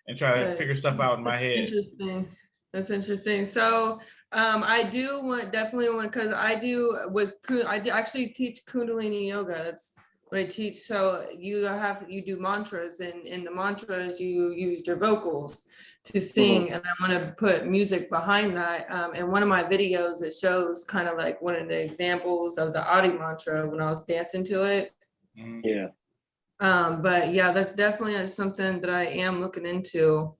and try to Right. figure stuff out in my head. Interesting. That's interesting. So I do definitely want, because I do actually teach Kundalini yoga. That's what I teach. So you do mantras, and in the mantras you use your vocals to sing, and I want to put music behind that. In one of my videos, it shows kind of like one of the examples of the Adi mantra when I was dancing to it. Yeah. But yeah, that's definitely something that I am looking into.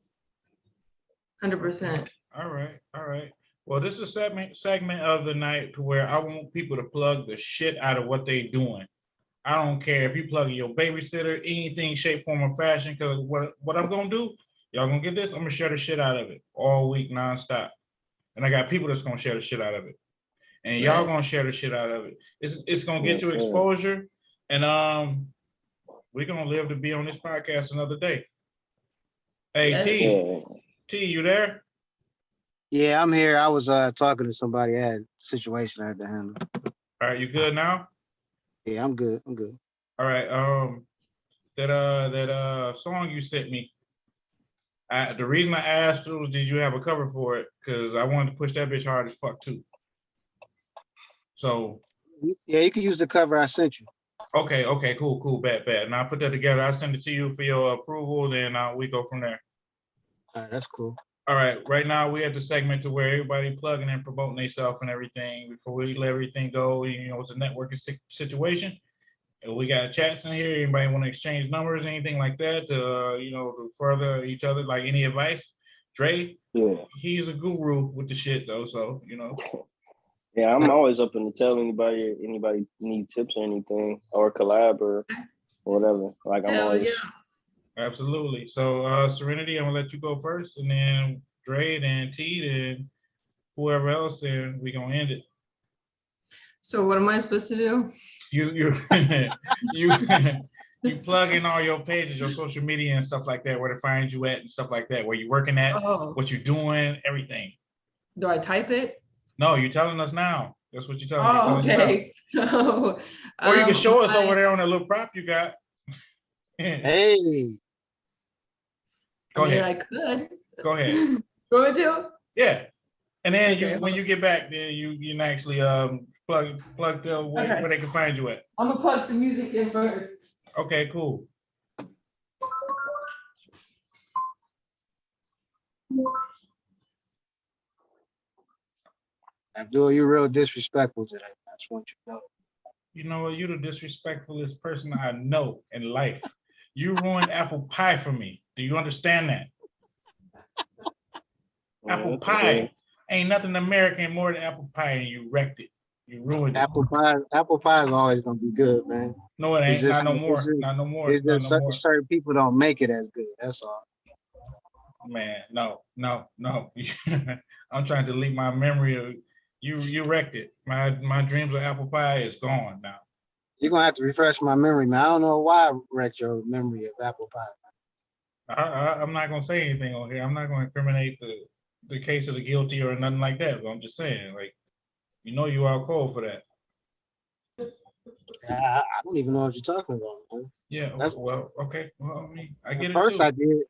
100%. All right. Well, this is a segment of the night to where I want people to plug the shit out of what they doing. I don't care if you plug your babysitter, anything, shape, form, or fashion, because what I'm gonna do, y'all gonna get this, I'm gonna share the shit out of it all week nonstop. And I got people that's gonna share the shit out of it. And y'all gonna share the shit out of it. It's gonna get you exposure. And we're gonna live to be on this podcast another day. Hey, Yes. T, you there? Yeah, I'm here. I was talking to somebody. I had a situation I had to handle. All right, you good now? Yeah, I'm good. I'm good. All right. That song you sent me. The reason I asked was, did you have a cover for it? Because I wanted to push that bitch hard as fuck too. So. Yeah, you can use the cover I sent you. Okay, cool, bad. And I'll put that together. I'll send it to you for your approval. Then we go from there. All right, that's cool. All right, right now we at the segment to where everybody plugging and promoting themselves and everything. Before we let everything go, it's a networking situation. And we got chats in here. Anybody want to exchange numbers, anything like that? To further each other, like any advice? Dre, he's a guru with the shit though, so Yeah, I'm always open to tell anybody need tips or anything or collab or whatever. Like I'm always. Absolutely. So Serenity, I'm gonna let you go first, and then Dre, then T, then whoever else, then we gonna end it. So what am I supposed to do? You you plug in all your pages, your social media and stuff like that, where to find you at and stuff like that, where you working at, what you doing, everything. Do I type it? No, you're telling us now. That's what you're telling me. Oh, okay. So, or you can show us over there on that little prop you got. Hey. Go ahead. I could. Go ahead. You want me to? Yeah. And then when you get back, then you can actually plug where they can find you at. I'm gonna plug some music in first. Okay, cool. Abdul, you're real disrespectful today. I just want you to know. You know what? You're the disrespectfulest person I know in life. You ruined apple pie for me. Do you understand that? Apple pie ain't nothing American more than apple pie, and you wrecked it. You ruined it. Apple pie is always gonna be good, man. No, it It's ain't. just, Not no more. it's just, Not no more. it's Not just no more. certain people don't make it as good. That's all. Man, no. I'm trying to delete my memory of you. You wrecked it. My dreams of apple pie is gone now. You're gonna have to refresh my memory, man. I don't know why I wrecked your memory of apple pie. I'm not gonna say anything on here. I'm not gonna incriminate the case of the guilty or nothing like that. But I'm just saying, like, you are cold for that. I don't even know what you're talking about, man. Yeah. That's- Well, okay. Well, I mean, I get At it first too. I did.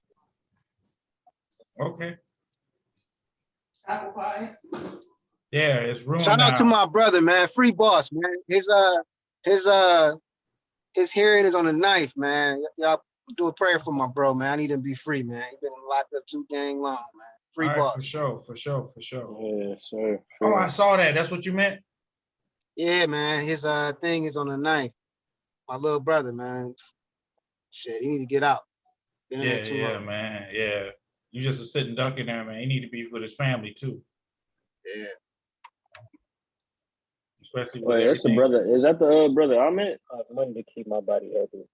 Okay. Apple pie. Yeah, it's ruined Shout out to now. my brother, man. Free boss, man. His hearing is on the knife, man. Y'all do a prayer for my bro, man. I need him to be free, man. He been locked up too dang long, man. Free All right, boss. for sure. Yeah, sir. Oh, I saw that. That's what you meant? Yeah, man. His thing is on the knife. My little brother, man. Shit, he need to get out. Been in there too long. Man. Yeah. You just a sitting duck in there, man. He need to be with his family too. Yeah. Especially with Wait, that's the everything. brother. Is that the brother Ahmed? I wanted to keep my body healthy.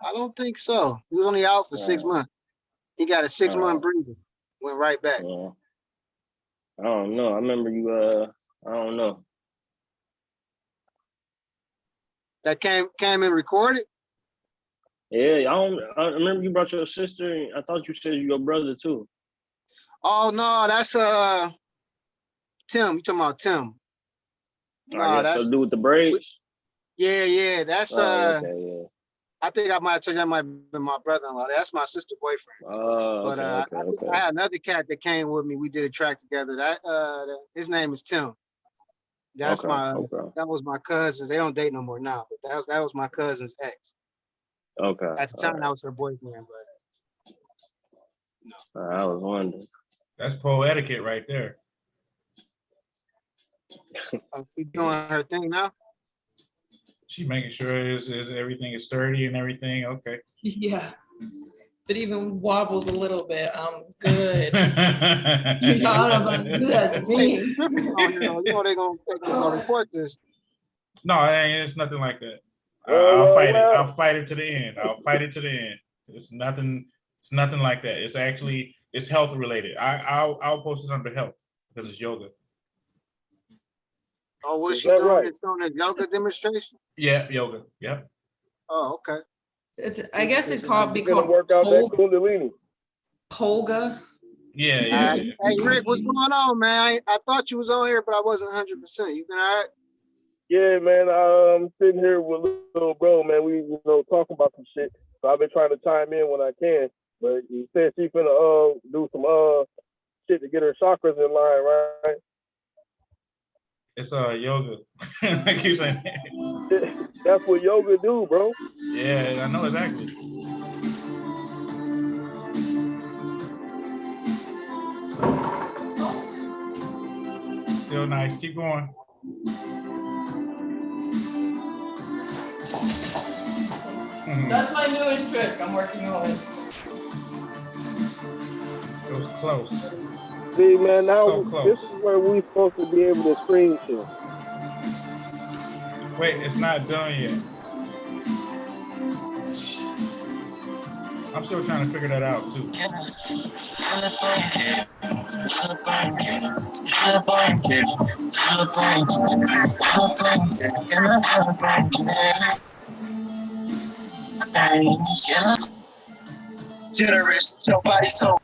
I don't think so. He was only out for 6 months. He got a 6-month breather. Went right back. I don't know. I remember you. I don't know. That came and recorded. Yeah, I remember you brought your sister. And I thought you said your brother too. Oh no, that's Tim. You talking about Tim? No, Yeah, that's so do with the braids. yeah. That's Okay, yeah. I think I might have told you that might have been my brother-in-law. That's my sister boyfriend. But Okay. I had another cat that came with me. We did a track together. His name is Tim. That's that was my cousin's. They don't date no more now, but that was my cousin's ex. Okay. At the time, I was her boyfriend, but I was wondering. That's pro etiquette right there. She's doing her thing now. She making sure is everything is sturdy and everything. Okay. Yeah. If it even wobbles a little bit, I'm good. You know, don't do that to Hey, me. it's different on here, though. You know they're gonna report this. No, it's nothing like that. Well, I'll fight it. well. I'll fight it to the end. I'll fight it to the end. It's nothing like that. It's health related. I'll post it under health because it's yoga. Oh, was Is she that doing right? it on a yoga demonstration? Yeah, yoga. Yep. Oh, okay. I guess it's called You're gonna work out that Kundalini. Polga. Yeah. Hey, Rick, what's going on, man? I thought you was on here, but I wasn't 100%. You been all right? Yeah, man. I'm sitting here with little bro, man. We talking about some shit. So I've been trying to chime in when I can. But he said she finna do some shit to get her chakras in line, right? It's yoga. Like you saying. That's what yoga do, bro. Yeah, I know exactly. Still nice. Keep going. That's my newest trick I'm working on. It was close. See, man, now So close. this is where we supposed to be able to screen share. Wait, it's not done yet. I'm still trying to figure that out too. Generous, your body so.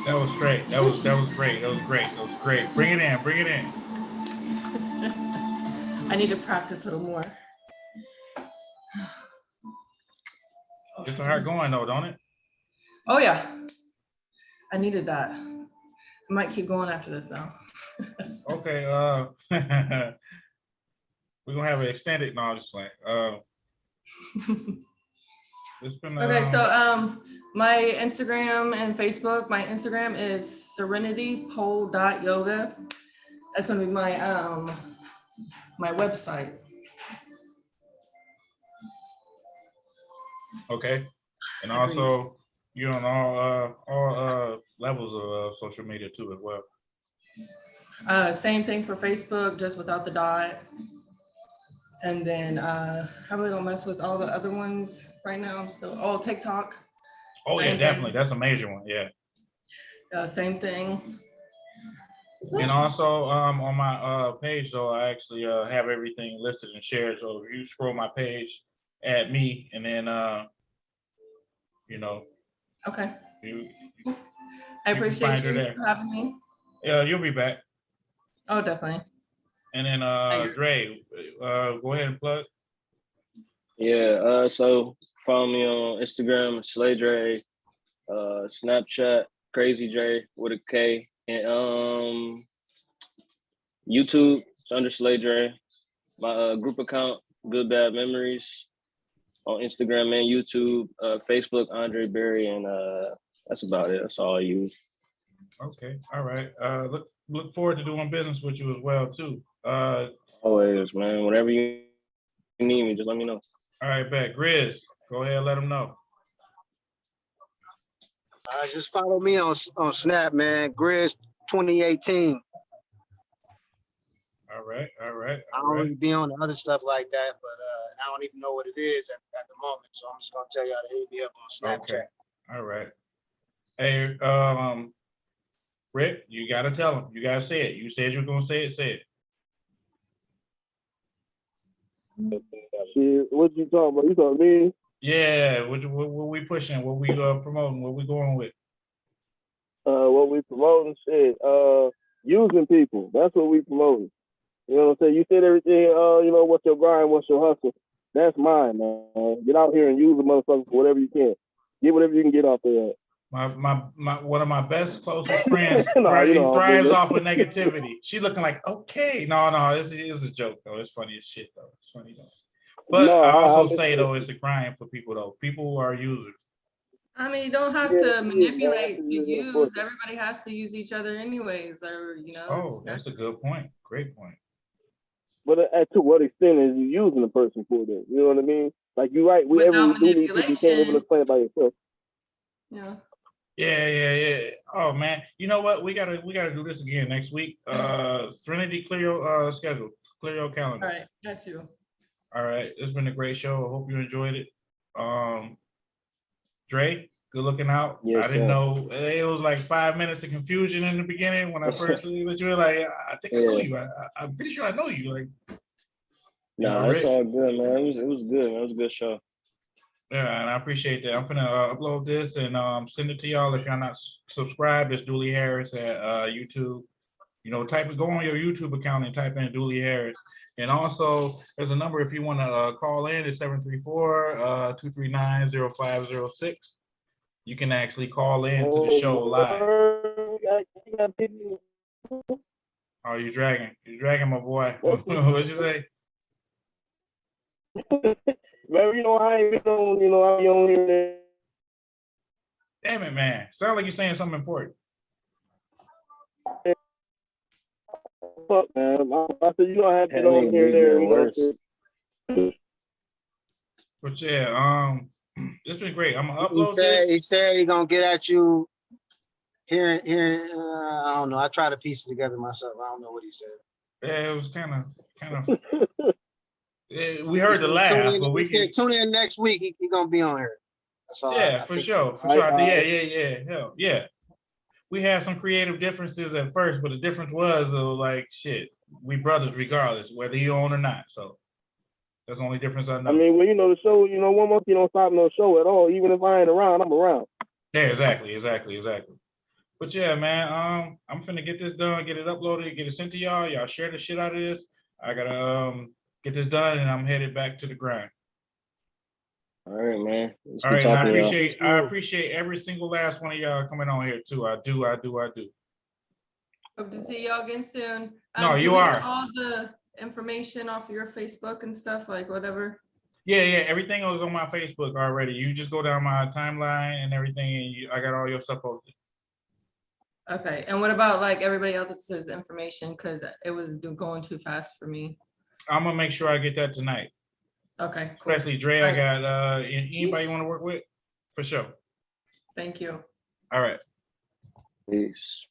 That was straight. That was great. That was great. Bring it in. I need to practice a little more. It's a hard going though, don't it? Oh, yeah. I needed that. I might keep going after this though. Okay, we're gonna have an extended, no, I'm just like, it's been, Okay, so my Instagram and Facebook, my Instagram is serenitypole.yoga. That's gonna be my my website. okay, and Agreed. also, you're on all levels of social media too as well. Same thing for Facebook, just without the dot. And then I really don't mess with all the other ones right now. I'm still, oh, TikTok, Oh, yeah, Same thing. definitely, that's a major one, yeah. same thing. And also, on my page though, I actually have everything listed and shared, so if you scroll my page, add me, and then, you know, Okay, you, I can appreciate find her you there. for having me. yeah, you'll be back. Oh, definitely. And then, Hi. Dre, go ahead and plug. Yeah, so follow me on Instagram, Slay Dre, Snapchat, Crazy J with a K, and YouTube, it's under Slay Dre. My group account, Good Bad Memories, on Instagram and YouTube, Facebook, Andre Berry, and that's about it. That's all I use. Okay, all right. Look forward to doing business with you as well too. Always, man. Whenever you need me, just let me know. All right, bet. Grizz, go ahead, let them know. Just follow me on Snap, man. Grizz 2018. All right, all right, I all don't right. really be on the other stuff like that, but I don't even know what it is at the moment. So I'm just gonna tell y'all to hit me up on Snapchat. Okay, all right. Hey, Rick, you gotta tell them. You gotta say it. You said you were gonna say it. Say it. Shit, what you talking about? You talking to me? Yeah. What we pushing? What we promoting? What we going with? What we promoting? Shit. Using people. That's what we promoting. You know what I'm saying? You said everything. You know, what's your grind? What's your hustle? That's mine, man. Get out here and use the motherfucker for whatever you can. Get whatever you can get off there. My one of my best closest friends No, you know, thrives business. off of negativity. She looking like, okay, no, it's a joke though. It's funny as shit though. It's funny though. But No, I also I say though, it's a grind for people though. People who are users. I mean, you don't have Yeah, to yeah, manipulate yeah, the yeah, use. but- Everybody has to use each other anyways, or, you know. Oh, it's that's a good point. Great point. But to what extent is you using the person for that? You know what I mean? Like you're right. We Without do need people. You can't live on this planet by yourself. Yeah. Yeah. Oh man, you know what? We gotta do this again next week. Serenity, clear your schedule, clear your calendar. All right, got you. All right, it's been a great show. I hope you enjoyed it. Dre, good looking out. Yes, I didn't sir. know it was like 5 minutes of confusion in the beginning when I first let you were like, I think I know you. I'm pretty sure I know you. Like, Nah, Rick. it's all good, man. It was good. Man. It was a good show. Yeah, and I appreciate that. I'm gonna upload this and send it to y'all. If y'all not subscribed, it's Dooley Harris at YouTube. You know, go on your YouTube account and type in Dooley Harris. And also, there's a number if you want to call in. It's 734-239-0506. You can actually call in to the show live. Oh, you're dragging my boy. What'd you say? Man, you know, I ain't been on, you know, I be on here. Damn it, man. Sound like you're saying something important. Fuck, man. I said, you don't have to That get on nigga here be there. getting You know, worse. But yeah, it's been great. I'm gonna He upload said this. he gonna get at you here. I don't know. I try to piece it together myself. I don't know what he said. Yeah, it was kind of. We He heard the said, laugh, but we can. tune in next week. He gonna be on here. That's all. Yeah, I for think. sure. Yeah. Hell, yeah. We had some creative differences at first, but the difference was like shit. We brothers regardless, whether you own or not. So that's the only difference I know. I mean, well, you know, the show, you know, 1 month you don't stop no show at all. Even if I ain't around, I'm around. Yeah, exactly. But yeah, man, I'm finna get this done, get it uploaded, get it sent to y'all. Y'all share the shit out of this. I gotta get this done, and I'm headed back to the grind. All right, man. It's All good right, and talking to y'all. I appreciate every single last one of y'all coming on here too. I do. Hope to see y'all again soon. No, Do you we get are. all the information off your Facebook and stuff, like whatever? Yeah, everything was on my Facebook already. You just go down my timeline and everything, and I got all your stuff posted. Okay, and what about like everybody else's information? Because it was going too fast for me. I'm gonna make sure I get that tonight. Okay, cool. Especially Dre, I Alright. got anybody you want to work with? For sure. Thank you. All right. Peace.